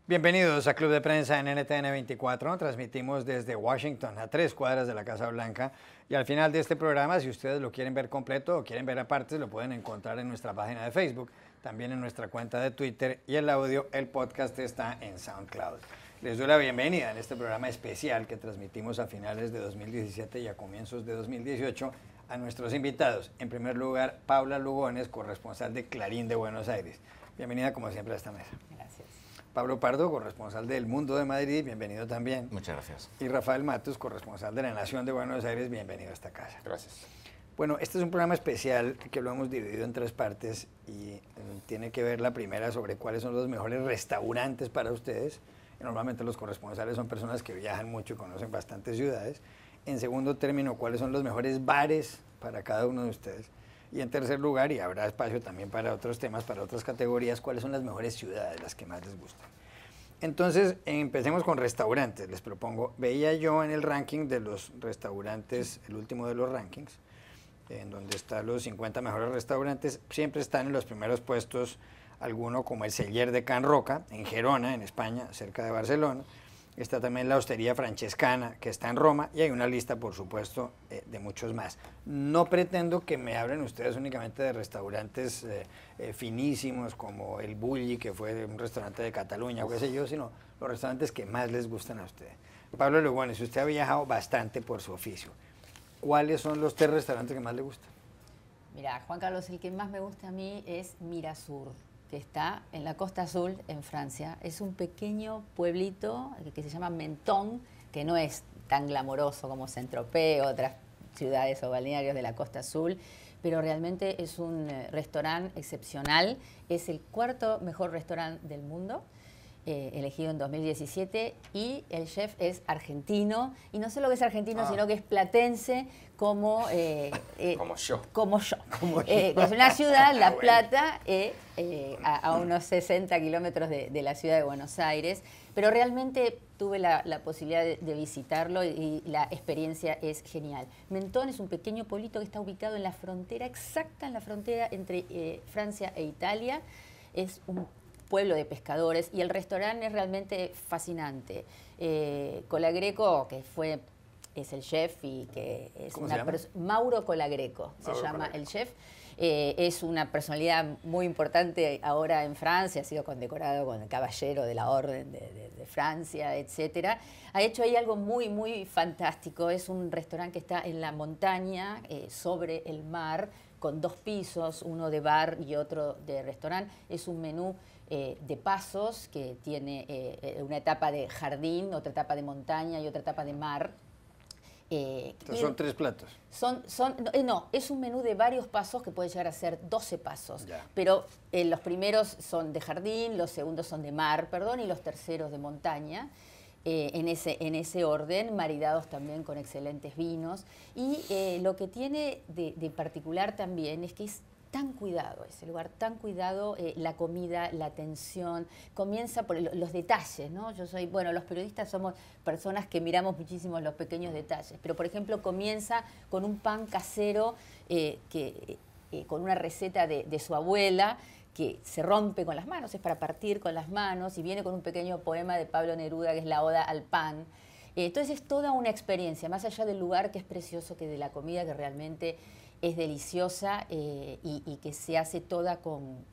Bienvenidos a Club de Prensa en NTN 24. Transmitimos desde Washington, a 3 cuadras de la Casa Blanca. Y al final de este programa, si ustedes lo quieren ver completo o quieren ver aparte, lo pueden encontrar en nuestra página de Facebook, también en nuestra cuenta de Twitter, y el audio, el podcast está en SoundCloud. Les doy la bienvenida en este programa especial que transmitimos a finales de 2017 y a comienzos de 2018 a nuestros invitados. En primer lugar, Paula Lugones, corresponsal de Clarín de Buenos Aires. Bienvenida como siempre a esta mesa. Gracias. Pablo Pardo, corresponsal del Mundo de Madrid, bienvenido también. Muchas gracias. Y Rafael Matus, corresponsal de La Nación de Buenos Aires, bienvenido a esta casa. Gracias. Bueno, este es un programa especial que lo hemos dividido en 3 partes y tiene que ver la primera sobre cuáles son los mejores restaurantes para ustedes. Normalmente los corresponsales son personas que viajan mucho y conocen bastantes ciudades. En segundo término, cuáles son los mejores bares para cada uno de ustedes. Y en tercer lugar, y habrá espacio también para otros temas, para otras categorías, cuáles son las mejores ciudades, las que más les gustan. Entonces, empecemos con restaurantes, les propongo. Veía yo en el ranking de los restaurantes, el último de los rankings, en donde están los 50 mejores restaurantes, siempre están en los primeros puestos alguno como el Celler de Can Roca, en Gerona, en España, cerca de Barcelona. Está también la Hostería Francescana, que está en Roma, y hay una lista, por supuesto, de muchos más. No pretendo que me hablen ustedes únicamente de restaurantes finísimos, como el Bulli, que fue un restaurante de Cataluña, o qué sé yo, sino los restaurantes que más les gustan a ustedes. Pablo Lugones, usted ha viajado bastante por su oficio. ¿Cuáles son los 3 restaurantes que más le gustan? Mira, Juan Carlos, el que más me gusta a mí es Mirasur, que está en la Costa Azul, en Francia. Es un pequeño pueblito que se llama Menton, que no es tan glamoroso como Saint-Tropez o otras ciudades o balnearios de la Costa Azul, pero realmente es un restaurante excepcional. Es el 4º mejor restaurante del mundo, elegido en 2017, y el chef es argentino, y no solo que es argentino, sino que es platense, como yo. Es una ciudad, La Plata, a unos 60 kilómetros de la ciudad de Buenos Aires, pero realmente tuve la posibilidad de visitarlo y la experiencia es genial. Mentón es un pequeño pueblito que está ubicado en la frontera, exacta en la frontera entre Francia e Italia. Es un pueblo de pescadores y el restaurante es realmente fascinante. Colagreco, que es el chef y que es ¿Cómo se llama? Mauro Colagreco se llama el chef. Es una personalidad muy importante ahora en Francia, ha sido condecorado con el Caballero de la Orden de Francia, etc. Ha hecho ahí algo muy, muy fantástico. Es un restaurante que está en la montaña, sobre el mar, con 2 pisos, uno de bar y otro de restaurante. Es un menú de pasos que tiene una etapa de jardín, otra etapa de montaña y otra etapa de mar. Entonces son 3 platos. No, es un menú de varios pasos que puede llegar a ser 12 pasos. Ya. Pero los primeros son de jardín, los segundos son de mar, y los terceros de montaña. En ese orden, maridados también con excelentes vinos. Y lo que tiene de particular también es que es tan cuidado ese lugar, tan cuidado, la comida, la atención, comienza por los detalles, ¿no? Los periodistas somos personas que miramos muchísimo los pequeños detalles, pero por ejemplo comienza con un pan casero con una receta de su abuela, que se rompe con las manos, es para partir con las manos, y viene con un pequeño poema de Pablo Neruda, que es la Oda al Pan. Entonces es toda una experiencia, más allá del lugar, que es precioso, que de la comida, que realmente es deliciosa, y que se hace toda con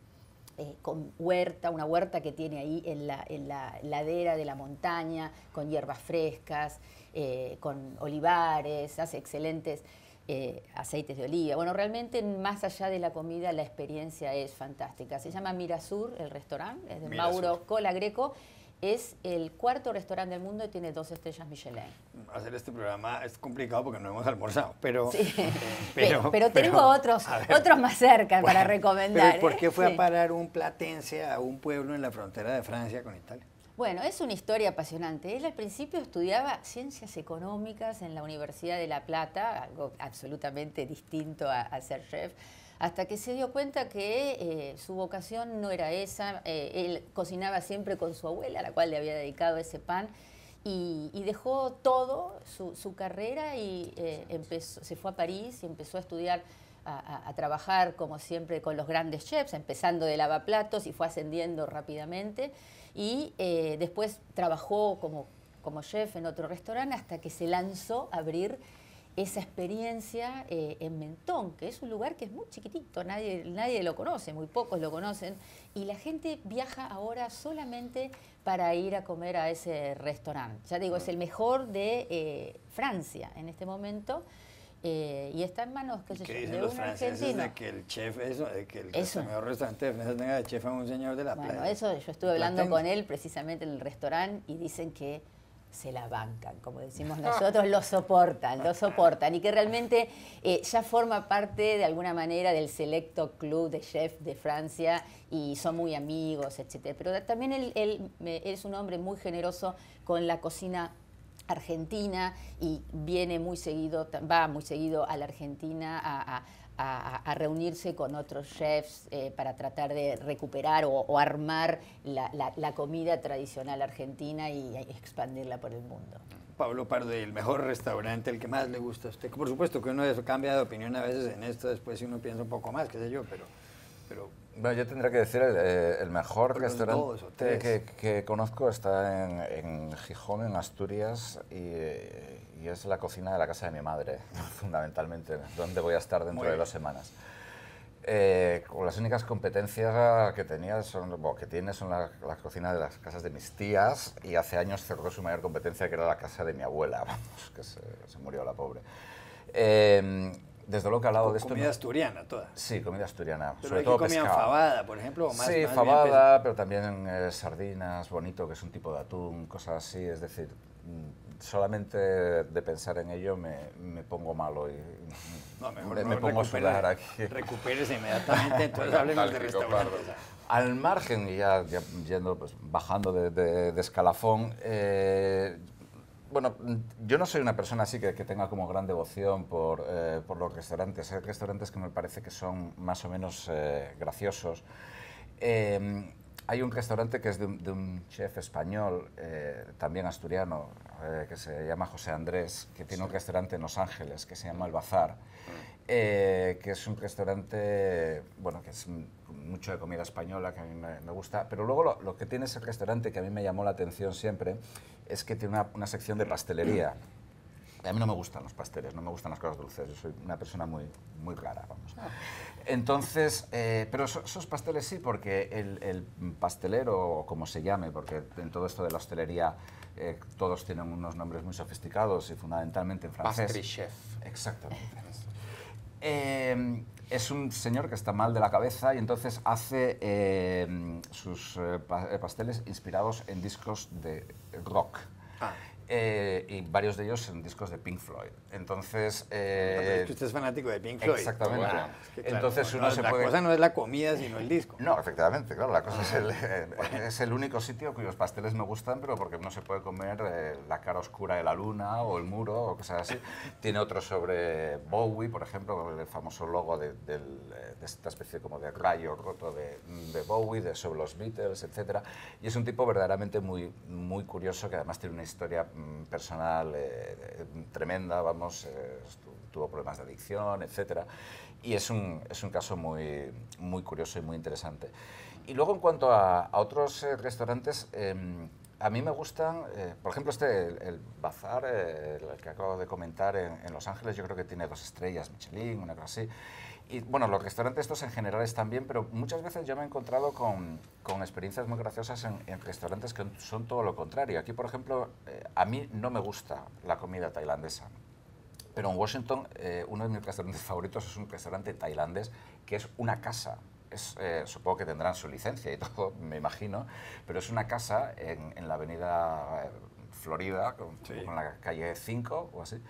huerta, una huerta que tiene ahí en la ladera de la montaña, con hierbas frescas, con olivares, hace excelentes aceites de oliva. Bueno, realmente más allá de la comida, la experiencia es fantástica. Se llama Mirasur, el restaurante, es de Mauro Colagreco. Es el 4º restaurante del mundo y tiene 2 estrellas Michelin. Hacer este programa es complicado porque no hemos almorzado, pero... Sí. pero tengo otros más cerca para recomendar. Pero ¿por qué fue a parar un platense a un pueblo en la frontera de Francia con Italia? Bueno, es una historia apasionante. Él al principio estudiaba ciencias económicas en la Universidad de La Plata, algo absolutamente distinto a ser chef, hasta que se dio cuenta que su vocación no era esa. Él cocinaba siempre con su abuela, a la cual le había dedicado ese pan, y dejó todo, su carrera, y se fue a París y empezó a estudiar a trabajar, como siempre, con los grandes chefs, empezando de lavaplatos y fue ascendiendo rápidamente. Y después trabajó como chef en otro restaurante hasta que se lanzó a abrir esa experiencia en Mentón, que es un lugar que es muy chiquitito, nadie lo conoce, muy pocos lo conocen, y la gente viaja ahora solamente para ir a comer a ese restaurante. Ya digo, es el mejor de Francia en este momento, y está en manos, qué sé yo, dicen de los un franceses argentino. de que el chef, de que el Eso. mejor restaurante de Francia tenga de chef a un señor de la Bueno, playa? eso yo estuve hablando Platense. con él precisamente en el restaurante y dicen que se la bancan, como decimos nosotros, lo soportan y que realmente ya forma parte de alguna manera del selecto club de chefs de Francia y son muy amigos, etcétera. Pero también él es un hombre muy generoso con la cocina argentina y viene muy seguido, va muy seguido a la Argentina a reunirse con otros chefs para tratar de recuperar o armar la comida tradicional argentina y expandirla por el mundo. Pablo Pardo, el mejor restaurante, el que más le gusta a usted. Por supuesto que uno cambia de opinión a veces en esto, después si uno piensa un poco más, qué sé yo, pero bueno, yo tendría que decir el mejor los restaurante dos o tres. que conozco está en Gijón, en Asturias, y es la cocina de la casa de mi madre, fundamentalmente, donde voy a estar dentro de 2 semanas. Con las únicas competencias que tenía que tiene son la cocina de las casas de mis tías, y hace años cerró su mayor competencia, que era la casa de mi abuela, vamos, que se murió la pobre. Desde luego que al lado de esto... Comida asturiana toda. Sí, comida asturiana, Pero sobre aquí todo comían pescado. fabada, por ejemplo, o más, Sí, más fabada, pero también sardinas, bonito, que es un tipo de atún, cosas así. Es decir, solamente de pensar en ello me pongo malo y no, mejor me no, pongo a sudar aquí. Recupérese inmediatamente, entonces hablemos de restaurantes. Al margen, y ya yendo, pues, bajando de escalafón, bueno, yo no soy una persona así que tenga como gran devoción por los restaurantes. Hay restaurantes que me parece que son más o menos graciosos. Hay un restaurante que es de un chef español, también asturiano, que se llama José Andrés, que tiene un restaurante en Los Ángeles que se llama El Bazar, que es un restaurante, bueno, que es mucho de comida española, que a mí me gusta, pero luego lo que tiene ese restaurante, que a mí me llamó la atención siempre, es que tiene una sección de pastelería. A mí no me gustan los pasteles, no me gustan las cosas dulces, yo soy una persona muy rara, vamos. Entonces, pero esos pasteles sí, porque el pastelero, o como se llame, porque en todo esto de la hostelería todos tienen unos nombres muy sofisticados y fundamentalmente en francés. Pastry chef. Exactamente. Es un señor que está mal de la cabeza y entonces hace sus pasteles inspirados en discos de rock. Y varios de ellos en discos de Pink Floyd. Entonces... es que usted es fanático de Pink Floyd. Exactamente. Bueno, es que, claro, entonces uno se la puede... cosa no es la comida, sino el disco. No, efectivamente, claro, la cosa es el único sitio cuyos pasteles me gustan, pero porque no se puede comer la cara oscura de la luna o el muro o cosas así. Tiene otro sobre Bowie, por ejemplo, el famoso logo de esta especie como de rayo roto de Bowie, sobre los Beatles, etc. Y es un tipo verdaderamente muy curioso, que además tiene una historia personal tremenda, vamos, tuvo problemas de adicción, etc. Y es un caso muy curioso y muy interesante. Y luego, en cuanto a otros restaurantes, a mí me gustan, por ejemplo, el Bazar, el que acabo de comentar en Los Ángeles, yo creo que tiene 2 estrellas Michelin, una cosa así. Y bueno, los restaurantes estos en general están bien, pero muchas veces yo me he encontrado con experiencias muy graciosas en restaurantes que son todo lo contrario. Aquí, por ejemplo, a mí no me gusta la comida tailandesa. Pero en Washington, uno de mis restaurantes favoritos es un restaurante tailandés que es una casa. Supongo que tendrán su licencia y todo, me imagino, pero es una casa en la avenida Florida, con la calle 5 o así,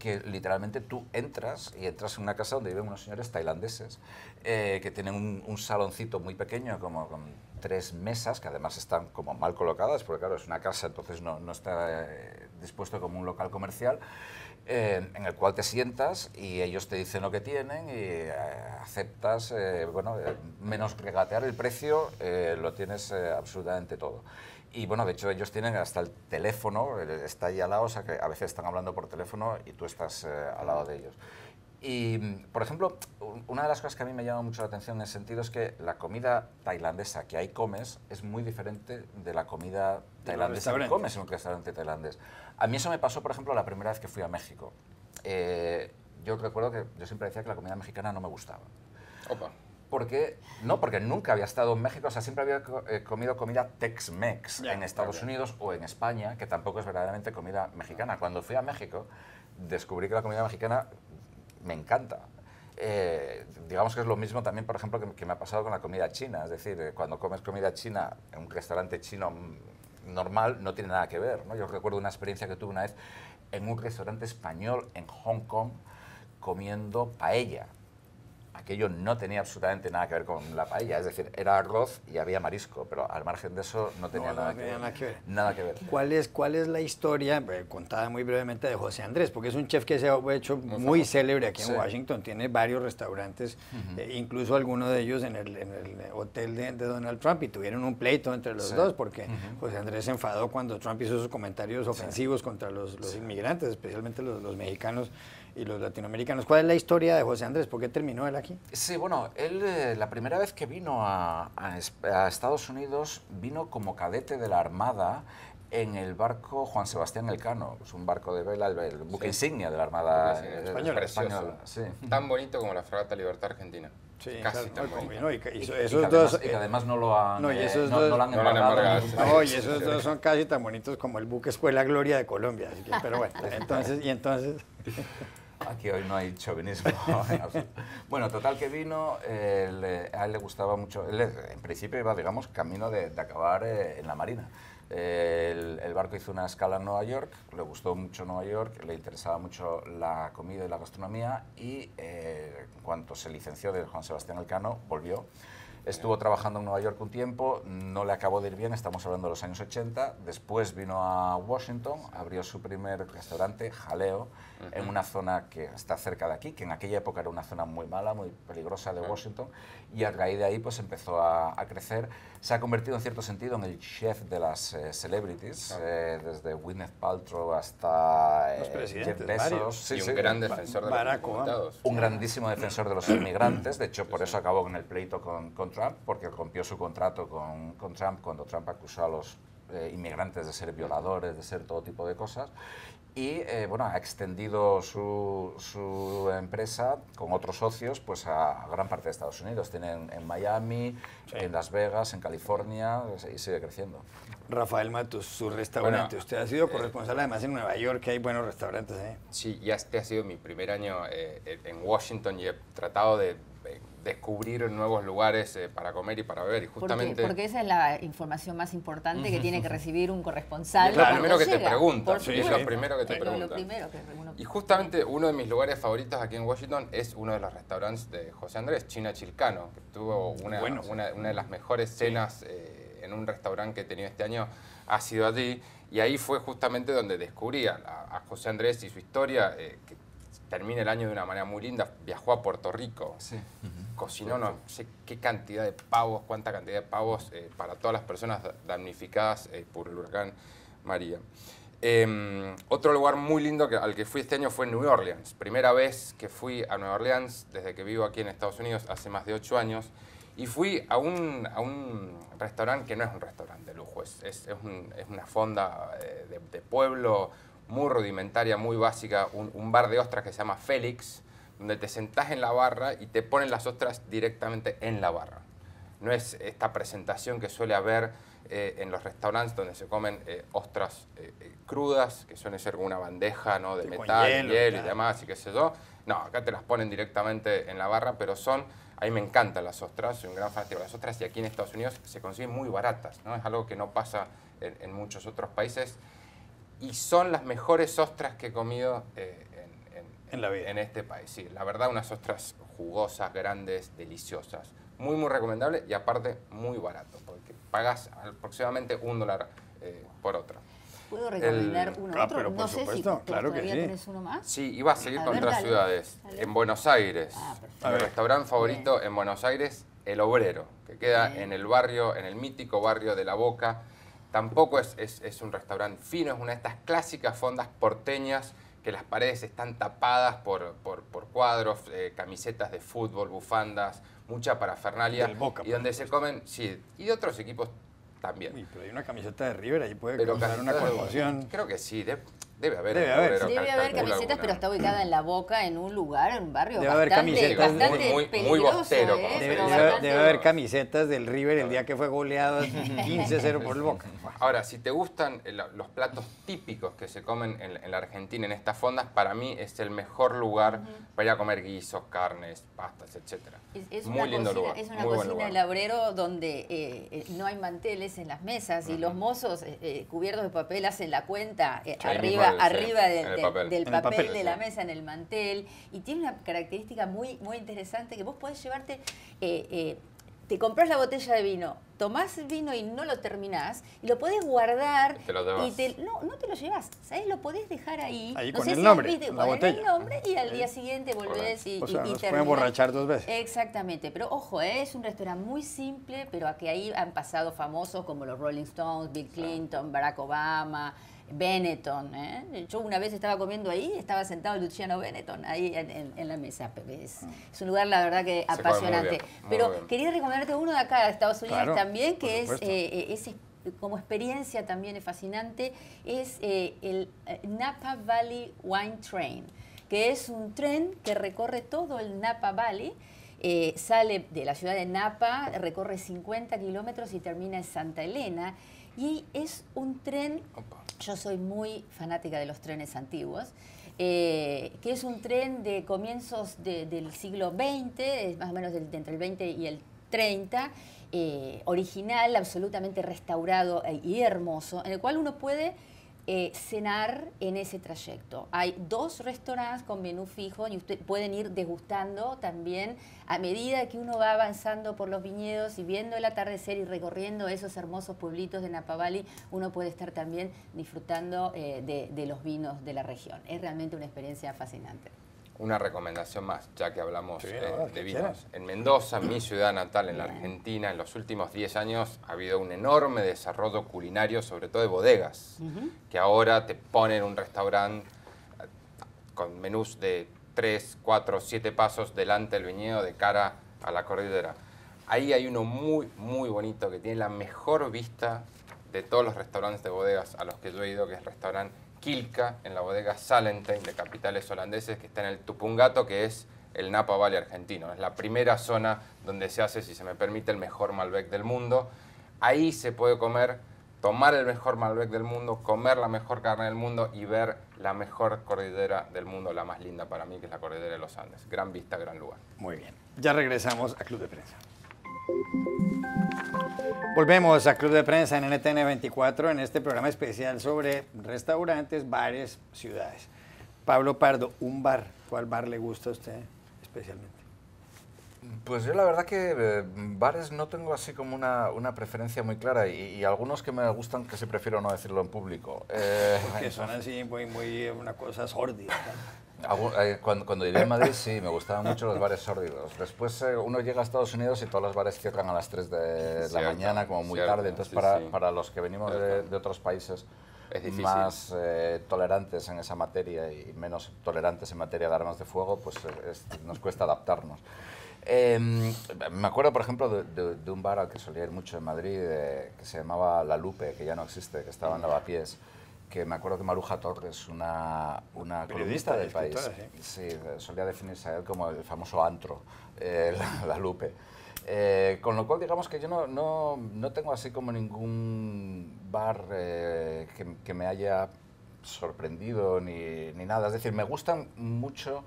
que literalmente tú entras en una casa donde viven unos señores tailandeses que tienen un saloncito muy pequeño, como con 3 mesas, que además están como mal colocadas, porque claro, es una casa, entonces no está dispuesto como un local comercial, en el cual te sientas y ellos te dicen lo que tienen y aceptas, bueno, menos regatear el precio, lo tienes absolutamente todo. Y bueno, de hecho ellos tienen hasta el teléfono, está ahí al lado, o sea que a veces están hablando por teléfono y tú estás al lado de ellos. Y, por ejemplo, una de las cosas que a mí me llama mucho la atención en ese sentido es que la comida tailandesa que ahí comes es muy diferente de la comida tailandesa que comes en un restaurante tailandés. A mí eso me pasó, por ejemplo, la primera vez que fui a México. Yo recuerdo que yo siempre decía que la comida mexicana no me gustaba. Opa. Porque nunca había estado en México, o sea, siempre había comido comida Tex-Mex en Estados Unidos o en España, que tampoco es verdaderamente comida mexicana. Cuando fui a México, descubrí que la comida mexicana me encanta. Digamos que es lo mismo también, por ejemplo, que me ha pasado con la comida china. Es decir, cuando comes comida china en un restaurante chino normal, no tiene nada que ver, ¿no? Yo recuerdo una experiencia que tuve una vez en un restaurante español en Hong Kong comiendo paella. Aquello no tenía absolutamente nada que ver con la paella, es decir, era arroz y había marisco, pero al margen de eso no tenía nada que ver. Nada que ver. ¿Cuál es la historia, contada muy brevemente, de José Andrés? Porque es un chef que se ha hecho muy célebre aquí en Washington, tiene varios restaurantes, incluso algunos de ellos en el hotel de Donald Trump, y tuvieron un pleito entre los dos, porque José Andrés se enfadó cuando Trump hizo sus comentarios ofensivos contra los inmigrantes, especialmente los mexicanos y los latinoamericanos. ¿Cuál es la historia de José Andrés? ¿Por qué terminó él aquí? Sí, bueno, él la primera vez que vino a Estados Unidos vino como cadete de la Armada en el barco Juan Sebastián Elcano. Es un barco de vela, el buque insignia de la Armada española. Sí. Tan bonito como la fragata Libertad Argentina. Sí, casi claro, tan bonito. no, y que además no lo han, no, y esos no lo han embargado. No, y esos dos son casi tan bonitos como el buque Escuela Gloria de Colombia. Así que, pero bueno, entonces... Aquí hoy no hay chauvinismo. Bueno, total que vino, a él le gustaba mucho, él en principio iba, digamos, camino de acabar en la Marina. El barco hizo una escala en Nueva York, le gustó mucho Nueva York, le interesaba mucho la comida y la gastronomía y en cuanto se licenció de Juan Sebastián Elcano, volvió. Estuvo trabajando en Nueva York un tiempo, no le acabó de ir bien, estamos hablando de los años 80. Después vino a Washington, abrió su primer restaurante, Jaleo, en una zona que está cerca de aquí, que en aquella época era una zona muy mala, muy peligrosa de Washington, y a raíz de ahí pues empezó a crecer. Se ha convertido en cierto sentido en el chef de las celebrities, desde Gwyneth Paltrow hasta Jeff Bezos. Y un gran defensor de los inmigrantes. Un grandísimo defensor de los inmigrantes, de hecho por eso acabó en el pleito con Trump, porque rompió su contrato con Trump cuando Trump acusó a los inmigrantes de ser violadores, de ser todo tipo de cosas. Y bueno, ha extendido su empresa con otros socios pues a gran parte de Estados Unidos. Tienen en Miami, en Las Vegas, en California, y sigue creciendo. Rafael Matus, su restaurante. Bueno, usted ha sido corresponsal además en Nueva York, que hay buenos restaurantes ahí. Sí, y este ha sido mi primer año en Washington y he tratado de descubrir nuevos lugares para comer y para beber. Y justamente... Porque esa es la información más importante que tiene que recibir un corresponsal. Es lo primero que te llega. preguntan. Es lo primero que te preguntan. Lo primero que uno... Y justamente uno de mis lugares favoritos aquí en Washington es uno de los restaurantes de José Andrés, China Chilcano, que tuvo una de las mejores cenas en un restaurante que he tenido este año, ha sido allí. Y ahí fue justamente donde descubrí a José Andrés y su historia, que termina el año de una manera muy linda. Viajó a Puerto Rico, cocinó no sé qué cantidad de pavos, cuánta cantidad de pavos para todas las personas damnificadas por el huracán María. Otro lugar muy lindo al que fui este año fue New Orleans. Primera vez que fui a Nueva Orleans desde que vivo aquí en Estados Unidos, hace más de 8 años. Y fui a un restaurante que no es un restaurante de lujo, es una fonda de pueblo muy rudimentaria, muy básica, un bar de ostras que se llama Félix, donde te sentás en la barra y te ponen las ostras directamente en la barra. No es esta presentación que suele haber en los restaurantes donde se comen ostras crudas, que suele ser una bandeja, ¿no?, de metal, hielo y demás, y qué sé yo. No, acá te las ponen directamente en la barra, pero a mí me encantan las ostras, soy un gran fanático de las ostras, y aquí en Estados Unidos se consiguen muy baratas, ¿no? Es algo que no pasa en muchos otros países, y son las mejores ostras que he comido en la vida. En este país. Sí, la verdad, unas ostras jugosas, grandes, deliciosas. Muy, muy recomendable y aparte muy barato, porque pagas aproximadamente $1 por otra. ¿Puedo recomendar uno otro? Pero por supuesto, claro que sí. ¿Tienes uno más? Sí, iba a seguir con otras ciudades. Dale. En Buenos Aires, mi restaurante favorito en Buenos Aires, El Obrero, que queda en el barrio, en el mítico barrio de La Boca. Tampoco es un restaurante fino, es una de estas clásicas fondas porteñas que las paredes están tapadas por cuadros, camisetas de fútbol, bufandas, mucha parafernalia. Del Boca, y donde se comen, sí, y de otros equipos también. Uy, pero hay una camiseta de River, ahí puede Pero causar una conmoción. Creo que sí, debe haber. Debe haber. Debe haber camisetas, pero está ubicada en La Boca, en un lugar, en un barrio Debe haber camisetas bastante muy peligroso, bostero, ¿eh? como se Pero dice. bastante- Debe haber camisetas del River el día que fue goleado 15-0 por el Boca. Ahora, si te gustan los platos típicos que se comen en la Argentina, en estas fondas, para mí es el mejor lugar para ir a comer guisos, carnes, pastas, etc. Es Muy una lindo cocina, lugar. es una muy buen cocina lugar. de labrero donde no hay manteles en las mesas y los mozos cubiertos de papel hacen la cuenta ahí arriba, mismo, sí, arriba en el papel. del En el papel papel, de la sí. mesa, en el mantel. Y tiene una característica muy, muy interesante que vos podés llevarte, te compras la botella de vino, tomás el vino y no lo terminás, y lo podés guardar Y te lo llevas. no te lo llevás, ¿sabés? Lo podés dejar ahí. Ahí no con sé el si nombre, viste, en la ponés el botella. nombre y al día siguiente volvés y O sea, y nos pueden terminás. emborrachar 2 veces. Exactamente, pero ojo, es un restaurante muy simple, pero a que ahí han pasado famosos como los Rolling Stones, Bill Clinton, Barack Obama, Benetton. Yo una vez estaba comiendo ahí, estaba sentado Luciano Benetton ahí en la mesa. Es un lugar, la verdad, que Se come muy apasionante. bien, muy Pero bien. quería recomendarte uno de acá, de Estados Unidos Claro, también, por que supuesto. como experiencia también es fascinante, es el Napa Valley Wine Train, que es un tren que recorre todo el Napa Valley. Sale de la ciudad de Napa, recorre 50 kilómetros y termina en Santa Elena. Y es un tren, yo soy muy fanática de los trenes antiguos, que es un tren de comienzos del siglo XX, es más o menos entre el 20 y el 30, original, absolutamente restaurado y hermoso, en el cual uno puede cenar en ese trayecto. Hay 2 restaurantes con menú fijo y ustedes pueden ir degustando también a medida que uno va avanzando por los viñedos y viendo el atardecer y recorriendo esos hermosos pueblitos de Napa Valley, uno puede estar también disfrutando de los vinos de la región. Es realmente una experiencia fascinante. Una recomendación más, ya que hablamos Sí, de vinos. quieras. En Mendoza, mi ciudad natal, en la Argentina, en los últimos 10 años ha habido un enorme desarrollo culinario, sobre todo de bodegas, que ahora te ponen un restaurante con menús de 3, 4, 7 pasos delante del viñedo de cara a la cordillera. Ahí hay uno muy, muy bonito que tiene la mejor vista de todos los restaurantes de bodegas a los que yo he ido, que es el restaurante Kilka, en la bodega Salentijn de capitales holandeses, que está en el Tupungato, que es el Napa Valley argentino. Es la primera zona donde se hace, si se me permite, el mejor Malbec del mundo. Ahí se puede tomar el mejor Malbec del mundo, comer la mejor carne del mundo y ver la mejor cordillera del mundo, la más linda para mí, que es la cordillera de los Andes. Gran vista, gran lugar. Muy bien. Ya regresamos a Club de Prensa. Volvemos a Club de Prensa en NTN 24 en este programa especial sobre restaurantes, bares, ciudades. Pablo Pardo, un bar. ¿Cuál bar le gusta a usted especialmente? Pues yo la verdad que bares no tengo así como una preferencia muy clara y algunos que me gustan que sí prefiero no decirlo en público. Porque son así muy una cosa sórdida. Cuando viví en Madrid sí, me gustaban mucho los bares sórdidos. Después uno llega a Estados Unidos y todos los bares cierran a las 3 de la mañana, como muy tarde. Entonces para los que venimos de otros países es difícil. más tolerantes en esa materia y menos tolerantes en materia de armas de fuego, pues nos cuesta adaptarnos. Me acuerdo, por ejemplo, de un bar al que solía ir mucho en Madrid, que se llamaba La Lupe, que ya no existe, que estaba en Lavapiés, que me acuerdo que Maruja Torres, una columnista del país, sí, solía definirse a él como el famoso antro, la Lupe. Con lo cual, digamos que yo no tengo así como ningún bar que me haya sorprendido ni nada. Es decir, me gustan mucho,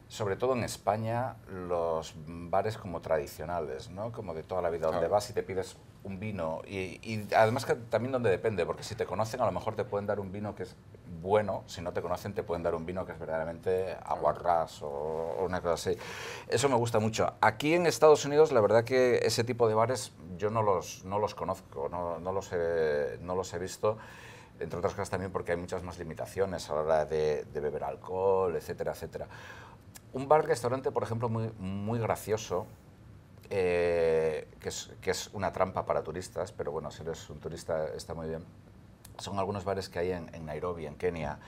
sobre todo en España, los bares como tradicionales, ¿no? Como de toda la vida, donde vas y te pides un vino y además que también donde depende, porque si te conocen a lo mejor te pueden dar un vino que es bueno, si no te conocen te pueden dar un vino que es verdaderamente aguarrás o una cosa así. Eso me gusta mucho. Aquí en Estados Unidos la verdad que ese tipo de bares yo no los conozco, no los he visto, entre otras cosas también porque hay muchas más limitaciones a la hora de beber alcohol, etcétera, etcétera. Un bar-restaurante, por ejemplo, muy gracioso, que es una trampa para turistas, pero bueno, si eres un turista está muy bien. Son algunos bares que hay en Nairobi, en Kenia,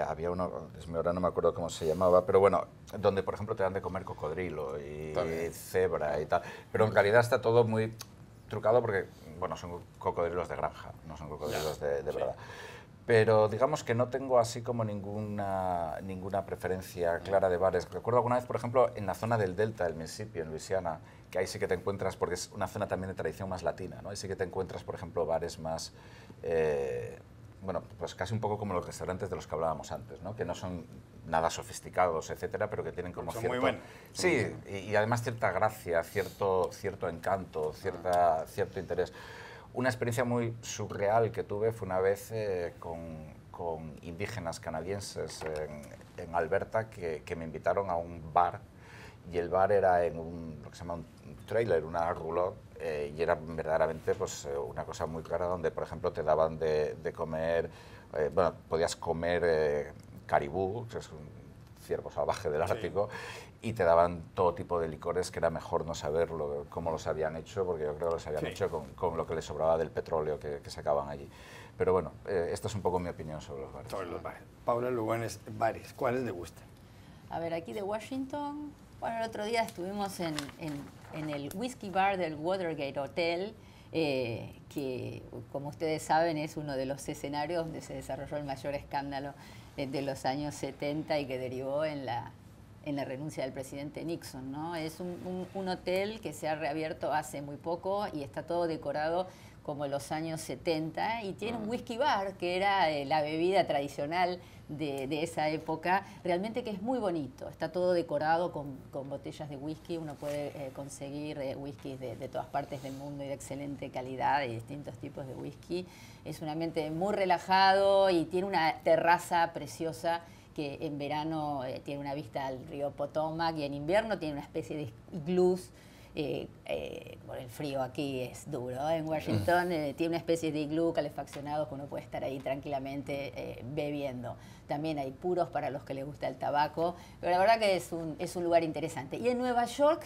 había uno, ahora no me acuerdo cómo se llamaba, pero bueno, donde por ejemplo te dan de comer cocodrilo y cebra y tal, pero en realidad está todo muy trucado porque, bueno, son cocodrilos de granja, no son cocodrilos de verdad. Pero digamos que no tengo así como ninguna preferencia clara de bares. Recuerdo alguna vez, por ejemplo, en la zona del Delta del Mississippi, en Luisiana, que ahí sí que te encuentras, porque es una zona también de tradición más latina, ¿no? Ahí sí que te encuentras, por ejemplo, bares más, bueno, pues casi un poco como los restaurantes de los que hablábamos antes, ¿no? Que no son nada sofisticados, etcétera, pero que tienen como son cierto... muy buenos. Sí, y además cierta gracia, cierto encanto, cierto interés. Una experiencia muy surreal que tuve fue una vez con indígenas canadienses en Alberta que me invitaron a un bar, y el bar era en lo que se llama un trailer, una roulotte, y era verdaderamente pues, una cosa muy clara donde, por ejemplo, te daban de comer, bueno, podías comer caribú, que es un ciervo salvaje del Ártico, y te daban todo tipo de licores que era mejor no saber cómo los habían hecho, porque yo creo que los habían hecho con lo que les sobraba del petróleo que sacaban allí. Pero bueno, esta es un poco mi opinión sobre los bares. Sobre los bares. Paula Lugones, bares, ¿cuáles le gustan? A ver, aquí de Washington, bueno, el otro día estuvimos en el Whiskey Bar del Watergate Hotel, que como ustedes saben es uno de los escenarios donde se desarrolló el mayor escándalo de los años 70 y que derivó en la renuncia del presidente Nixon, ¿no? Es un hotel que se ha reabierto hace muy poco y está todo decorado como en los años 70 y tiene un whisky bar que era la bebida tradicional de esa época, realmente que es muy bonito, está todo decorado con botellas de whisky, uno puede conseguir whiskies de todas partes del mundo y de excelente calidad, de distintos tipos de whisky. Es un ambiente muy relajado y tiene una terraza preciosa que en verano tiene una vista al río Potomac y en invierno tiene una especie de iglús. Por el frío aquí es duro, en Washington tiene una especie de iglú calefaccionado que uno puede estar ahí tranquilamente bebiendo. También hay puros para los que les gusta el tabaco, pero la verdad que es un lugar interesante. Y en Nueva York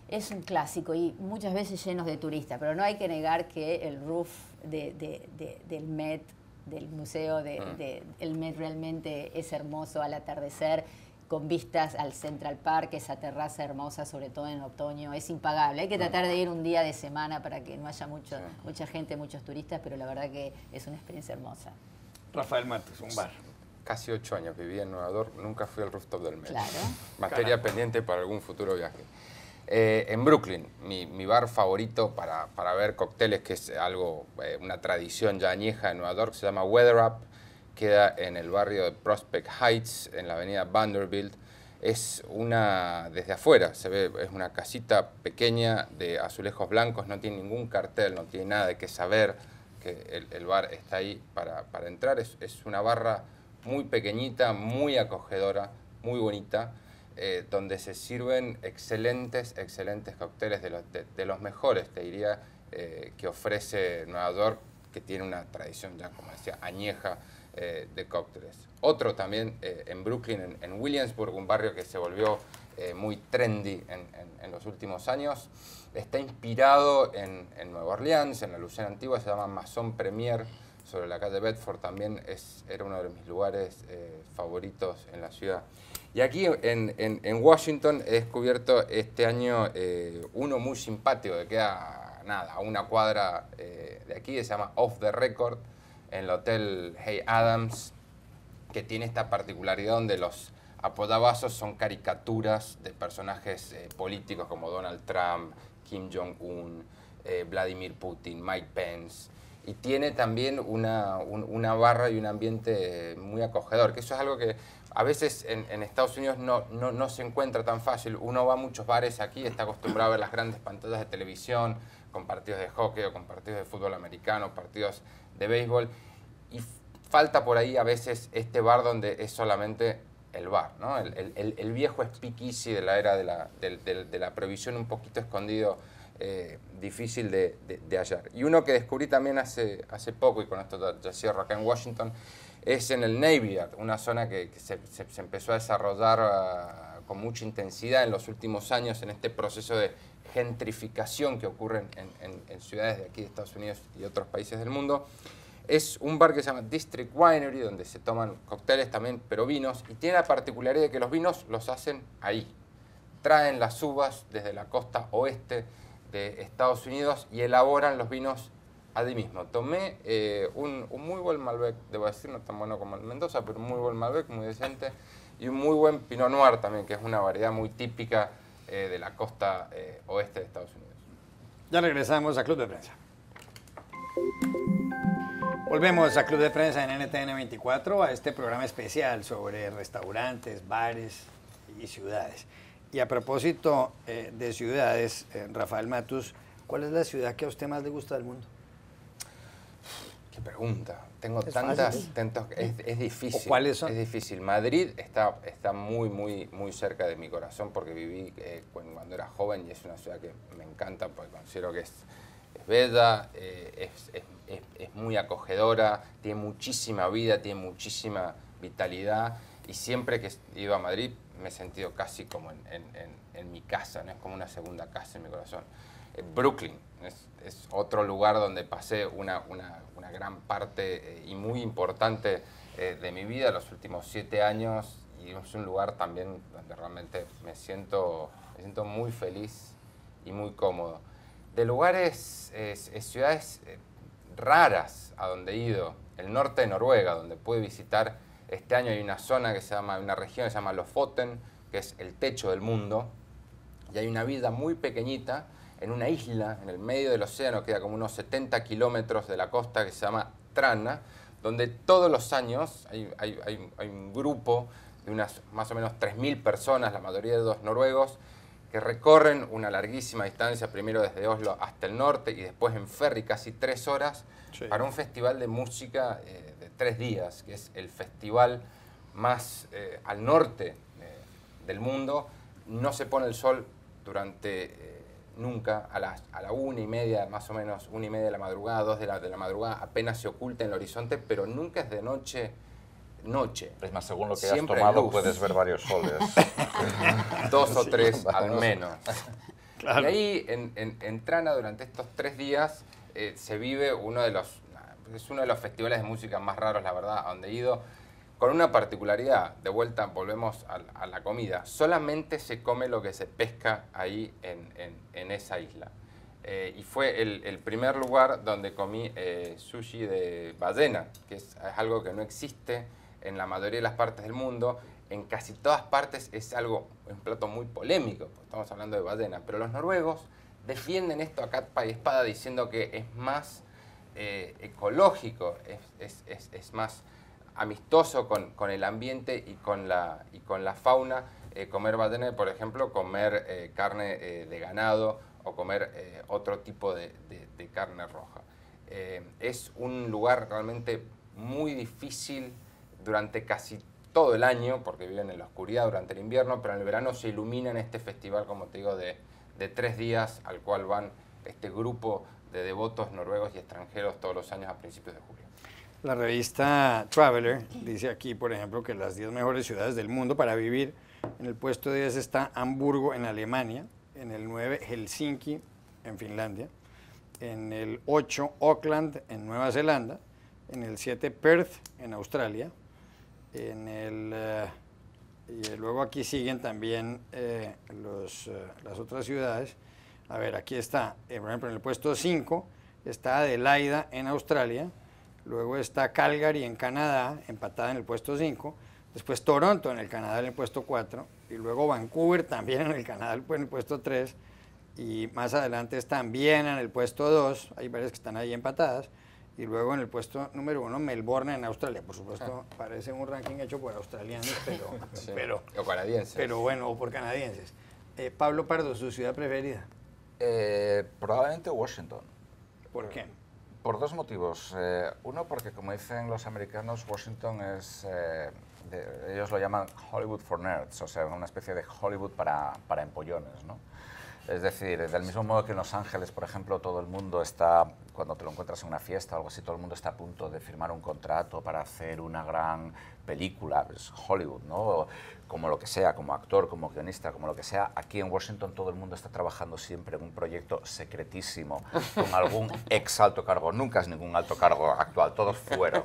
es un clásico y muchas veces llenos de turistas, pero no hay que negar que el roof del Met, del museo del Met, realmente es hermoso al atardecer, con vistas al Central Park, esa terraza hermosa, sobre todo en otoño, es impagable. Hay que tratar de ir un día de semana para que no haya mucha gente, muchos turistas, pero la verdad que es una experiencia hermosa. Rafael Matos, un bar. Casi 8 años viví en Nueva York, nunca fui al rooftop del Met. Claro. Materia pendiente para algún futuro viaje. En Brooklyn, mi bar favorito para ver cócteles, que es algo, una tradición ya añeja en Nueva York, se llama Weather Up. Queda en el barrio de Prospect Heights, en la avenida Vanderbilt. Es desde afuera se ve, es una casita pequeña de azulejos blancos, no tiene ningún cartel, no tiene nada de qué saber que el bar está ahí para entrar. Es una barra muy pequeñita, muy acogedora, muy bonita, donde se sirven excelentes cócteles de los mejores, te diría, que ofrece Nueva York, que tiene una tradición ya, como decía, añeja de cócteles. Otro también en Brooklyn, en Williamsburg, un barrio que se volvió muy trendy en los últimos años. Está inspirado en Nueva Orleans, en la Luisiana antigua, se llama Maison Premier, sobre la calle Bedford, también era uno de mis lugares favoritos en la ciudad. Y aquí en Washington he descubierto este año uno muy simpático, que queda a una cuadra de aquí, que se llama Off the Record, en el Hotel Hey Adams, que tiene esta particularidad donde los apoyabazos son caricaturas de personajes políticos como Donald Trump, Kim Jong-un, Vladimir Putin, Mike Pence. Y tiene también una barra y un ambiente muy acogedor, que eso es algo que a veces en Estados Unidos no se encuentra tan fácil. Uno va a muchos bares aquí, está acostumbrado a ver las grandes pantallas de televisión, con partidos de hockey o con partidos de fútbol americano, partidos de béisbol, y falta por ahí a veces este bar donde es solamente el bar, ¿no? El viejo speakeasy de la era de la prohibición, un poquito escondido, difícil de hallar. Y uno que descubrí también hace poco, y con esto ya cierro, acá en Washington, es en el Navy Yard, una zona que se empezó a desarrollar con mucha intensidad en los últimos años en este proceso de gentrificación que ocurre en ciudades de aquí de Estados Unidos y otros países del mundo. Es un bar que se llama District Winery, donde se toman cócteles también, pero vinos, y tiene la particularidad de que los vinos los hacen ahí. Traen las uvas desde la costa oeste de Estados Unidos y elaboran los vinos allí mismo. Tomé un muy buen Malbec, debo decir, no tan bueno como el Mendoza, pero un muy buen Malbec, muy decente, y un muy buen Pinot Noir también, que es una variedad muy típica de la costa oeste de Estados Unidos. Ya regresamos a Club de Prensa. Volvemos a Club de Prensa en NTN 24, a este programa especial sobre restaurantes, bares y ciudades. Y a propósito de ciudades, Rafael Matus, ¿cuál es la ciudad que a usted más le gusta del mundo? Qué pregunta. Tengo Es tantas, fácil. es difícil. ¿O cuáles son? Es difícil. Madrid está muy cerca de mi corazón porque viví cuando era joven y es una ciudad que me encanta porque considero que es bella, es muy acogedora, tiene muchísima vida, tiene muchísima vitalidad y siempre que iba a Madrid me he sentido casi como en mi casa, ¿no? Es como una segunda casa en mi corazón. Brooklyn es otro lugar donde pasé una gran parte y muy importante de mi vida, los últimos 7 años, y es un lugar también donde realmente me siento muy feliz y muy cómodo. De lugares, ciudades raras a donde he ido, el norte de Noruega, donde pude visitar, este año hay una zona que se llama, una región que se llama Lofoten, que es el techo del mundo, y hay una villa muy pequeñita, en una isla, en el medio del océano, queda como unos 70 kilómetros de la costa, que se llama Trana, donde todos los años hay un grupo de unas más o menos 3.000 personas, la mayoría de los noruegos, que recorren una larguísima distancia, primero desde Oslo hasta el norte y después en ferry casi 3 horas, sí, para un festival de música de 3 días, que es el festival más al norte del mundo. No se pone el sol durante nunca, a la 1:30, más o menos, 1:30 de la madrugada, 2 de la madrugada, apenas se oculta en el horizonte, pero nunca es de noche. Es más, según lo que siempre has tomado, puedes ver varios soles. 2 o 3 al menos. Claro. Y ahí, en Trana, durante estos 3 días, se vive es uno de los festivales de música más raros, la verdad, a donde he ido, con una particularidad. De vuelta, volvemos a la comida. Solamente se come lo que se pesca ahí en esa isla. Y fue el primer lugar donde comí sushi de ballena, que es algo que no existe en la mayoría de las partes del mundo. En casi todas partes es un plato muy polémico, porque estamos hablando de ballena, pero los noruegos defienden esto a capa y espada diciendo que es más ecológico, es más amistoso con el ambiente y con la fauna, comer ballena, por ejemplo, comer carne de ganado o comer otro tipo de carne roja. Es un lugar realmente muy difícil durante casi todo el año, porque viven en la oscuridad durante el invierno, pero en el verano se ilumina en este festival, como te digo, de 3 días, al cual van este grupo de devotos noruegos y extranjeros todos los años a principios de julio. La revista Traveler dice aquí, por ejemplo, que las 10 mejores ciudades del mundo para vivir. En el puesto 10 está Hamburgo, en Alemania. En el 9, Helsinki, en Finlandia. En el 8, Auckland, en Nueva Zelanda. En el 7, Perth, en Australia. Y luego aquí siguen también las otras ciudades. A ver, aquí está, por ejemplo, en el puesto 5 está Adelaida, en Australia. Luego está Calgary, en Canadá, empatada en el puesto 5. Después Toronto, en el Canadá, en el puesto 4. Y luego Vancouver, también en el Canadá, en el puesto 3. Y más adelante están Viena, en el puesto 2. Hay varias que están ahí empatadas. Y luego en el puesto número 1, Melbourne, en Australia. Por supuesto, parece un ranking hecho por australianos, sí, o canadienses. Pero bueno, o por canadienses. Pablo Pardo, ¿su ciudad preferida? Probablemente Washington. ¿Por qué? Por 2 motivos. Uno, porque como dicen los americanos, Washington es, ellos lo llaman Hollywood for nerds, o sea, una especie de Hollywood para empollones, ¿no? Es decir, del mismo modo que en Los Ángeles, por ejemplo, todo el mundo está, cuando te lo encuentras en una fiesta o algo así, todo el mundo está a punto de firmar un contrato para hacer una gran película, es Hollywood, ¿no? Como lo que sea, como actor, como guionista, como lo que sea, aquí en Washington todo el mundo está trabajando siempre en un proyecto secretísimo, con algún ex alto cargo. Nunca es ningún alto cargo actual, todos fueron.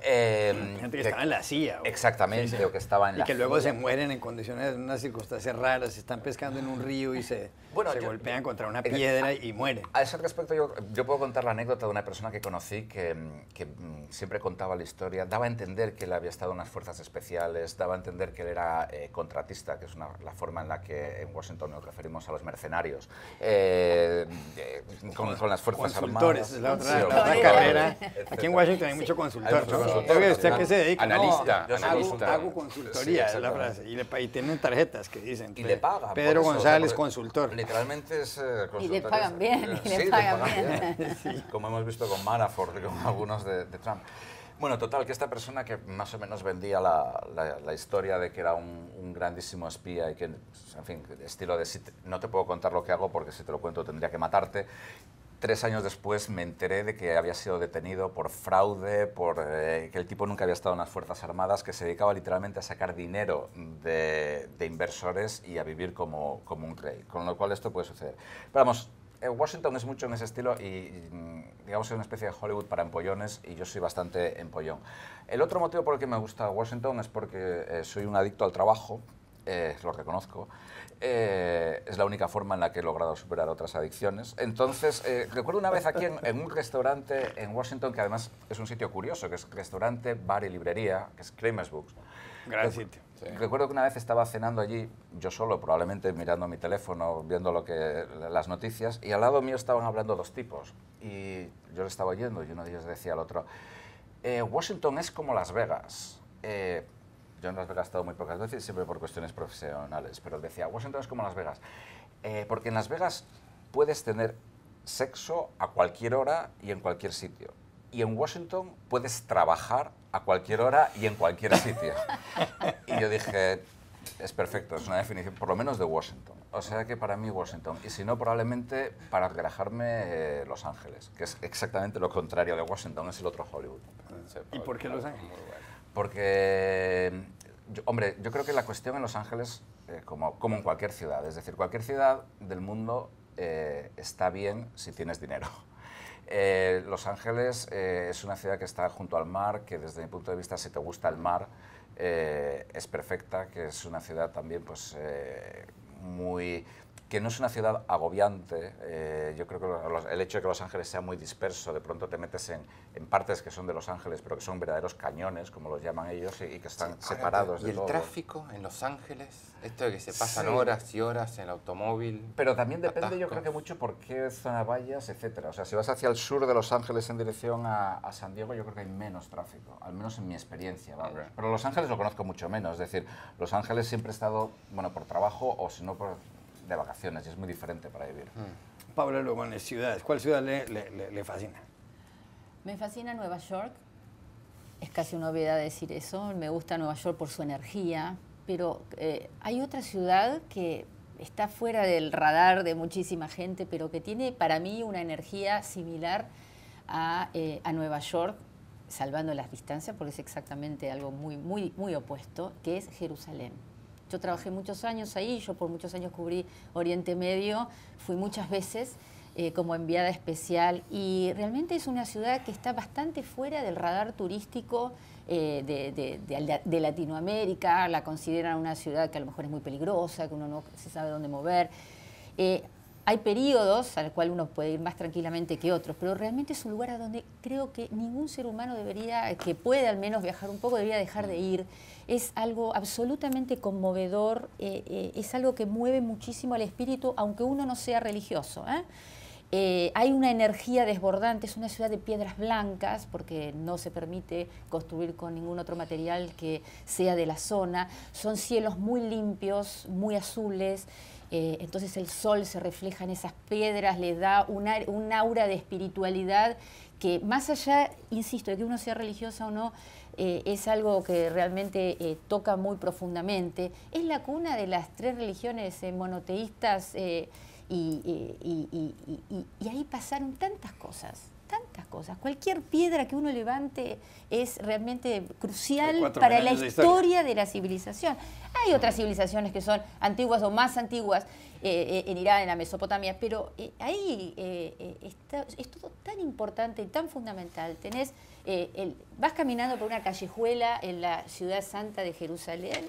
Gente que estaba en la CIA. Exactamente, o que estaba en la CIA. Y que luego se mueren en condiciones, en unas circunstancias raras, se están pescando en un río y se golpean contra una piedra y mueren. A ese respecto yo puedo contar la anécdota de una persona que conocí que siempre contaba la historia, daba a entender que él había estado en unas fuerzas especiales, daba a entender que él era contratista, que es la forma en la que en Washington nos referimos a los mercenarios, con las fuerzas armadas. La otra carrera. Aquí en Washington hay mucho consultor. ¿Usted a qué se dedica? Analista. Hago consultoría, es la frase. Y tienen tarjetas que dicen. Y le pagan. Pedro González, consultor. Literalmente es consultor. Y le pagan bien, y le pagan bien. Sí. Como hemos visto con Manafort y con algunos de Trump. Bueno, total, que esta persona que más o menos vendía la historia de que era un grandísimo espía y que, en fin, estilo de no te puedo contar lo que hago porque si te lo cuento tendría que matarte. 3 años después me enteré de que había sido detenido por fraude, que el tipo nunca había estado en las Fuerzas Armadas, que se dedicaba literalmente a sacar dinero de inversores y a vivir como un rey, con lo cual esto puede suceder. Pero vamos, Washington es mucho en ese estilo y digamos que es una especie de Hollywood para empollones y yo soy bastante empollón. El otro motivo por el que me gusta Washington es porque soy un adicto al trabajo, lo reconozco. Es la única forma en la que he logrado superar otras adicciones. Entonces, recuerdo una vez aquí en un restaurante en Washington, que además es un sitio curioso, que es restaurante, bar y librería, que es Kramer's Books. Gran sitio. Sí. Recuerdo que una vez estaba cenando allí, yo solo, probablemente mirando mi teléfono, viendo las noticias, y al lado mío estaban hablando 2 tipos. Y yo le estaba oyendo y uno de ellos decía al otro, Washington es como Las Vegas. Yo en Las Vegas he estado muy pocas veces, siempre por cuestiones profesionales, pero decía, Washington es como Las Vegas. Porque en Las Vegas puedes tener sexo a cualquier hora y en cualquier sitio. Y en Washington puedes trabajar a cualquier hora y en cualquier sitio. Y yo dije, es perfecto, es una definición, por lo menos de Washington. O sea que para mí Washington, y si no, probablemente para relajarme Los Ángeles, que es exactamente lo contrario de Washington, es el otro Hollywood. ¿Y por qué Los Ángeles? Porque, hombre, yo creo que la cuestión en Los Ángeles, como en cualquier ciudad, es decir, cualquier ciudad del mundo está bien si tienes dinero. Los Ángeles es una ciudad que está junto al mar, que desde mi punto de vista, si te gusta el mar, es perfecta, que es una ciudad también pues, que no es una ciudad agobiante. Yo creo que el hecho de que Los Ángeles sea muy disperso, de pronto te metes en partes que son de Los Ángeles, pero que son verdaderos cañones, como los llaman ellos, y que están separados de todo. ¿Y el tráfico en Los Ángeles? Esto de que se pasan horas y horas en el automóvil. Pero también depende, yo creo que mucho por qué zona vayas, etcétera. O sea, si vas hacia el sur de Los Ángeles en dirección a San Diego, yo creo que hay menos tráfico, al menos en mi experiencia. Okay. Pero Los Ángeles lo conozco mucho menos. Es decir, Los Ángeles siempre he estado, bueno, por trabajo o si no de vacaciones, y es muy diferente para vivir. Pablo Lugones, ciudades. ¿Cuál ciudad le fascina? Me fascina Nueva York. Es casi una obviedad decir eso. Me gusta Nueva York por su energía, pero hay otra ciudad que está fuera del radar de muchísima gente, pero que tiene para mí una energía similar a Nueva York, salvando las distancias, porque es exactamente algo muy opuesto, que es Jerusalén. Yo trabajé muchos años ahí, yo por muchos años cubrí Oriente Medio, fui muchas veces como enviada especial y realmente es una ciudad que está bastante fuera del radar turístico de Latinoamérica. La consideran una ciudad que a lo mejor es muy peligrosa, que uno no se sabe dónde mover. Hay periodos al cual uno puede ir más tranquilamente que otros, pero realmente es un lugar a donde creo que ningún ser humano que puede al menos viajar un poco, debería dejar de ir. Es algo absolutamente conmovedor, es algo que mueve muchísimo al espíritu, aunque uno no sea religioso. Hay una energía desbordante, es una ciudad de piedras blancas, porque no se permite construir con ningún otro material que sea de la zona. Son cielos muy limpios, muy azules. Entonces el sol se refleja en esas piedras, le da un aura de espiritualidad que más allá, insisto, de que uno sea religiosa o no, es algo que realmente toca muy profundamente. Es la cuna de las 3 religiones monoteístas y ahí pasaron tantas cosas cosas. Cualquier piedra que uno levante es realmente crucial para la historia de la civilización. Hay otras civilizaciones que son antiguas o más antiguas, en Irán, en la Mesopotamia, pero ahí es todo tan importante y tan fundamental. Vas caminando por una callejuela en la ciudad santa de Jerusalén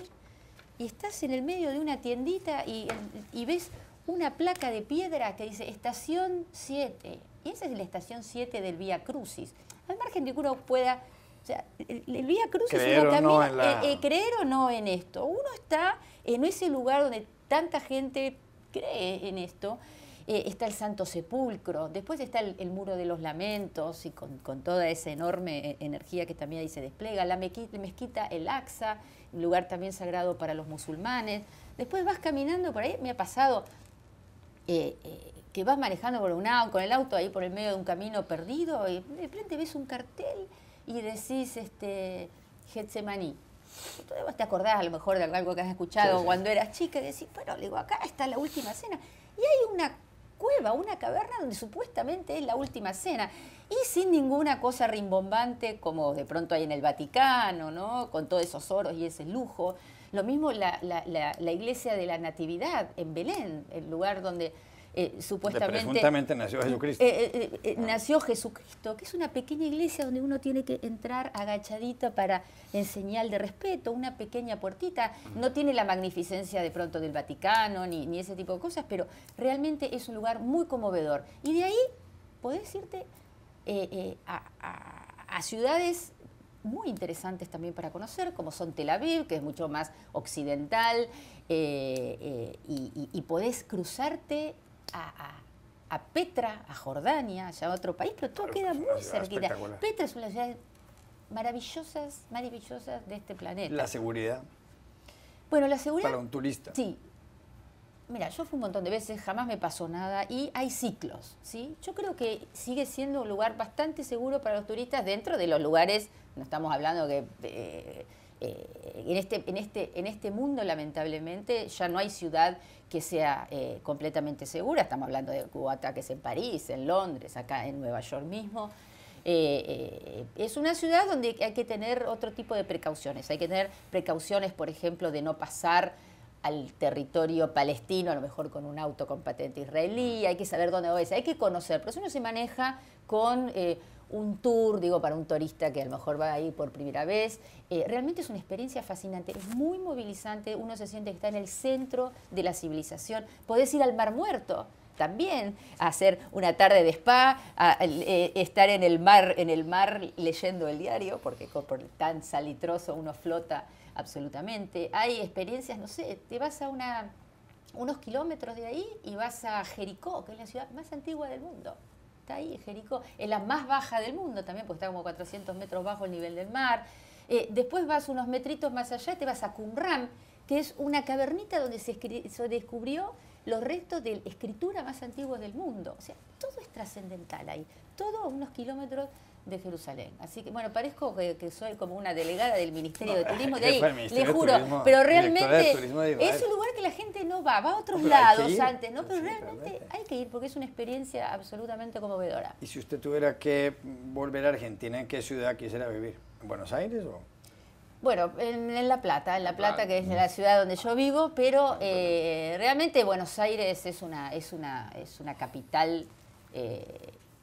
y estás en el medio de una tiendita y ves una placa de piedra que dice Estación 7. Y esa es la Estación 7 del Vía Crucis. Al margen de que uno pueda... O sea, el Vía Crucis uno camina, creer o no en esto. Uno está en ese lugar donde tanta gente cree en esto. Está el Santo Sepulcro, después está el Muro de los Lamentos y con toda esa enorme energía que también ahí se despliega, la mezquita El Aqsa, un lugar también sagrado para los musulmanes. Después vas caminando por ahí, me ha pasado que vas manejando con el auto ahí por el medio de un camino perdido y de repente ves un cartel y decís Getsemaní. Tú te acordás a lo mejor de algo que has escuchado cuando eras chica y decís, bueno, le digo, acá está la última cena. Y hay una cueva, una caverna donde supuestamente es la última cena y sin ninguna cosa rimbombante como de pronto hay en el Vaticano, ¿no? Con todos esos oros y ese lujo. Lo mismo la iglesia de la Natividad en Belén, el lugar donde supuestamente... Presuntamente nació Jesucristo. Nació Jesucristo, que es una pequeña iglesia donde uno tiene que entrar agachadito en señal de respeto, una pequeña puertita. No tiene la magnificencia de pronto del Vaticano ni ese tipo de cosas, pero realmente es un lugar muy conmovedor. Y de ahí podés irte a ciudades muy interesantes también para conocer, como son Tel Aviv, que es mucho más occidental, y podés cruzarte a Petra, a Jordania, allá a otro país, pero todo queda muy cerquita. Petra es una de las ciudades maravillosas de este planeta. ¿La seguridad? Bueno, la seguridad... Para un turista. Sí. Mira, yo fui un montón de veces, jamás me pasó nada y hay ciclos, ¿sí? Yo creo que sigue siendo un lugar bastante seguro para los turistas dentro de los lugares, no estamos hablando que en este mundo lamentablemente ya no hay ciudad que sea completamente segura, estamos hablando de ataques en París, en Londres, acá en Nueva York mismo. Es una ciudad donde hay que tener otro tipo de precauciones, hay que tener precauciones, por ejemplo, de no pasar al territorio palestino, a lo mejor con un auto con patente israelí, hay que saber dónde va, hay que conocer, pero eso no se maneja con un tour, digo, para un turista que a lo mejor va ahí por primera vez. Realmente es una experiencia fascinante, es muy movilizante, uno se siente que está en el centro de la civilización. Podés ir al Mar Muerto también, a hacer una tarde de spa, estar en el mar leyendo el diario, porque por tan salitroso uno flota absolutamente. Hay experiencias, no sé, te vas a unos kilómetros de ahí y vas a Jericó, que es la ciudad más antigua del mundo. Está ahí, Jericó, es la más baja del mundo también, porque está como 400 metros bajo el nivel del mar. Después vas unos metritos más allá y te vas a Qumran, que es una cavernita donde se descubrió los restos de escritura más antiguos del mundo. O sea, todo es trascendental ahí, todo a unos kilómetros de Jerusalén. Así que, bueno, parezco que soy como una delegada del Ministerio de Turismo de ahí, le juro, pero realmente es un lugar que la gente no va a otros lados antes, ¿no? Pero realmente hay que ir porque es una experiencia absolutamente conmovedora. ¿Y si usted tuviera que volver a Argentina, en qué ciudad quisiera vivir? ¿En Buenos Aires o...? Bueno, en La Plata, que es la ciudad donde yo vivo, pero realmente Buenos Aires es una capital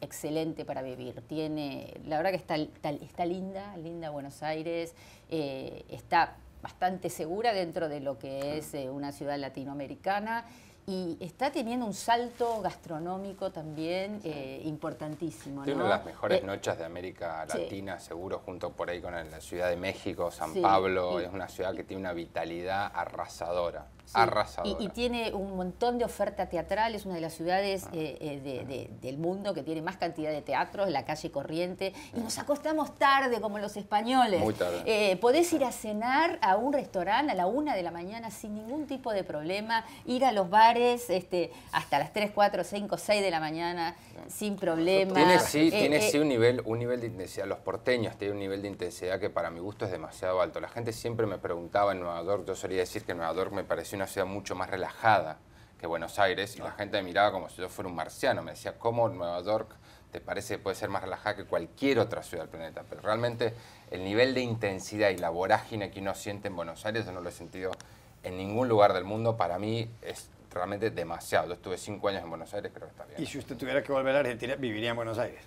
excelente para vivir. La verdad que está linda Buenos Aires, está bastante segura dentro de lo que es una ciudad latinoamericana y está teniendo un salto gastronómico también importantísimo, ¿no? Tiene una de las mejores noches de América Latina, seguro, junto por ahí con la Ciudad de México, San Pablo. Es una ciudad que tiene una vitalidad arrasadora. Sí. Arrasadora. Y tiene un montón de oferta teatral, es una de las ciudades del mundo que tiene más cantidad de teatros, la calle Corriente, y nos acostamos tarde como los españoles. Muy tarde. Podés ir a cenar a un restaurante a la 1 de la mañana sin ningún tipo de problema, ir a los bares hasta las 3, 4, 5, 6 de la mañana sin problema. Tiene un nivel de intensidad, los porteños tienen un nivel de intensidad que para mi gusto es demasiado alto. La gente siempre me preguntaba en Nueva York, yo solía decir que Nueva York me pareció una ciudad mucho más relajada que Buenos Aires y la gente me miraba como si yo fuera un marciano, me decía, ¿cómo Nueva York te parece puede ser más relajada que cualquier otra ciudad del planeta, pero realmente el nivel de intensidad y la vorágine que uno siente en Buenos Aires, yo no lo he sentido en ningún lugar del mundo. Para mí es realmente demasiado. Yo estuve 5 años en Buenos Aires, creo que está bien. ¿Y si usted tuviera que volver a Argentina, viviría en Buenos Aires?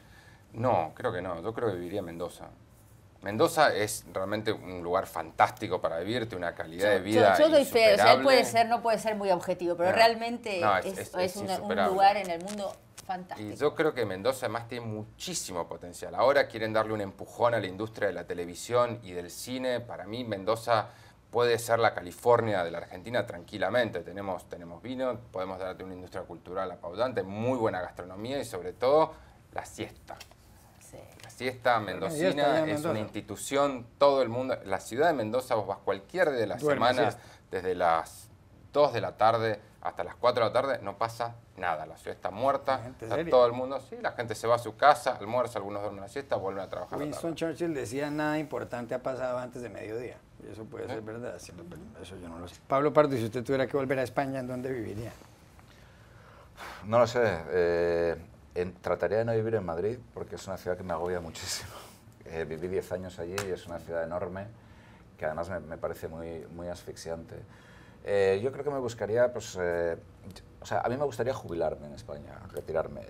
No, creo que no. Yo creo que viviría en Mendoza. Mendoza es realmente un lugar fantástico para vivir, tiene una calidad de vida yo doy fe, o sea, él insuperable. no puede ser muy objetivo, pero realmente es un lugar en el mundo fantástico. Y yo creo que Mendoza además tiene muchísimo potencial. Ahora quieren darle un empujón a la industria de la televisión y del cine. Para mí Mendoza puede ser la California de la Argentina tranquilamente. Tenemos vino, podemos darte una industria cultural apabullante, muy buena gastronomía y sobre todo la siesta. Sí. La siesta mendocina es una institución, todo el mundo. La ciudad de Mendoza, vos vas cualquier día de la semana, desde las 2 de la tarde hasta las 4 de la tarde, no pasa nada. La ciudad está muerta, está todo el mundo, sí, la gente se va a su casa, almuerza, algunos duermen la siesta, vuelven a trabajar. Winston Churchill decía, nada importante ha pasado antes de mediodía. Y eso puede ser verdad, eso yo no lo sé. Pablo Pardo, si usted tuviera que volver a España, ¿en dónde viviría? No lo sé. Trataría de no vivir en Madrid porque es una ciudad que me agobia muchísimo. Viví 10 años allí y es una ciudad enorme que además me parece muy asfixiante. Yo creo que me buscaría, pues, o sea, a mí me gustaría jubilarme en España, retirarme,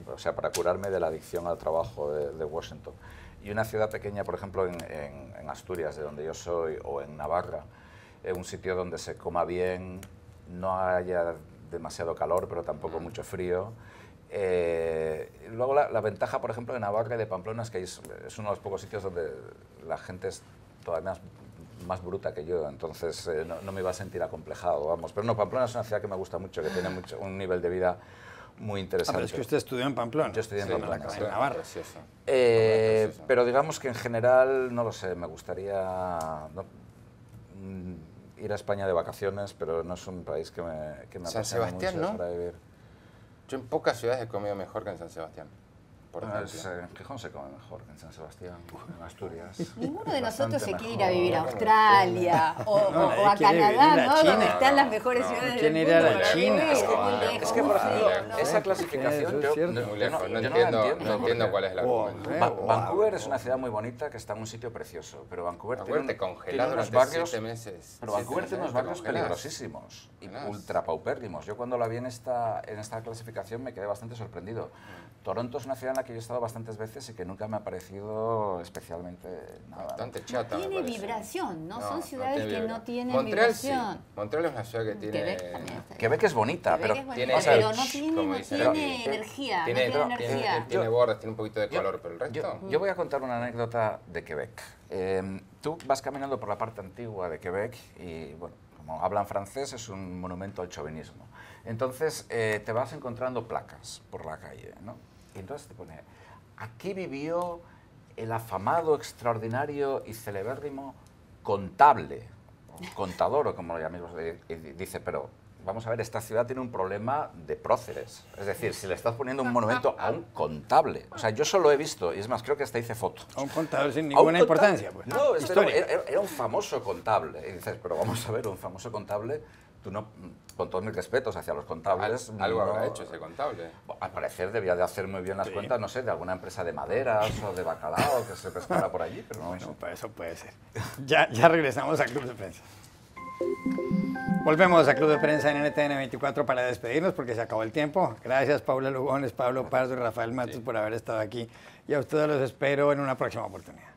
o sea, para curarme de la adicción al trabajo de Washington. Y una ciudad pequeña, por ejemplo, en Asturias, de donde yo soy, o en Navarra, un sitio donde se coma bien, no haya demasiado calor, pero tampoco mucho frío. Luego la ventaja, por ejemplo, de Navarra y de Pamplona es que es uno de los pocos sitios donde la gente es todavía más bruta que yo, entonces no me iba a sentir acomplejado, vamos. Pero no, Pamplona es una ciudad que me gusta mucho, que tiene un nivel de vida muy interesante. Pero es que usted estudió en Pamplona. Yo estudié en Pamplona, en Navarra. Pero digamos que en general, no lo sé, me gustaría ir a España de vacaciones, pero no es un país que me apasiona mucho para vivir. Yo en pocas ciudades he comido mejor que en San Sebastián. En Gijón se come mejor que en San Sebastián, en Asturias. Ninguno de nosotros se quiere ir a vivir a Australia o a Canadá, ¿no? Donde están las mejores ciudades del mundo. ¿Quién ir a China? Es que, por ejemplo, esa clasificación yo no entiendo cuál es la argumento. Vancouver es una ciudad muy bonita que está en un sitio precioso, pero Vancouver tiene unos barrios... Pero Vancouver tiene unos barrios peligrosísimos y ultra paupérrimos. Yo cuando la vi en esta clasificación me quedé bastante sorprendido. Toronto es una ciudad en la que yo he estado bastantes veces y que nunca me ha parecido especialmente nada. Bastante chata. Tiene vibración, ¿no? Son ciudades que no tienen vibración. Sí. Montreal es una ciudad que tiene... Quebec es bonita, pero no tiene energía. Tiene bordes, tiene un poquito de color, pero el resto... Yo voy a contar una anécdota de Quebec. Tú vas caminando por la parte antigua de Quebec y, bueno, como hablan francés, es un monumento al chauvinismo. Entonces, te vas encontrando placas por la calle, ¿no? Y entonces te pone, aquí vivió el afamado, extraordinario y celebérrimo contable, o contador, o como lo llaméis, y dice, pero vamos a ver, esta ciudad tiene un problema de próceres. Es decir, si le estás poniendo un monumento a un contable. O sea, yo solo he visto, y es más, creo que hasta hice foto. A un contador sin ninguna importancia, pues. No, era un famoso contable. Y dices, pero vamos a ver, un famoso contable, tú no, con todos mis respetos hacia los contables... Algo habrá hecho ese contable. Al parecer debía de hacer muy bien las cuentas, no sé, de alguna empresa de maderas o de bacalao que se pescara por allí, pero no bueno, sé. Pues eso puede ser. Ya regresamos a Club de Prensa. Volvemos a Club de Prensa en NTN 24 para despedirnos porque se acabó el tiempo. Gracias Paula Lugones, Pablo Pardo y Rafael Matos por haber estado aquí. Y a ustedes los espero en una próxima oportunidad.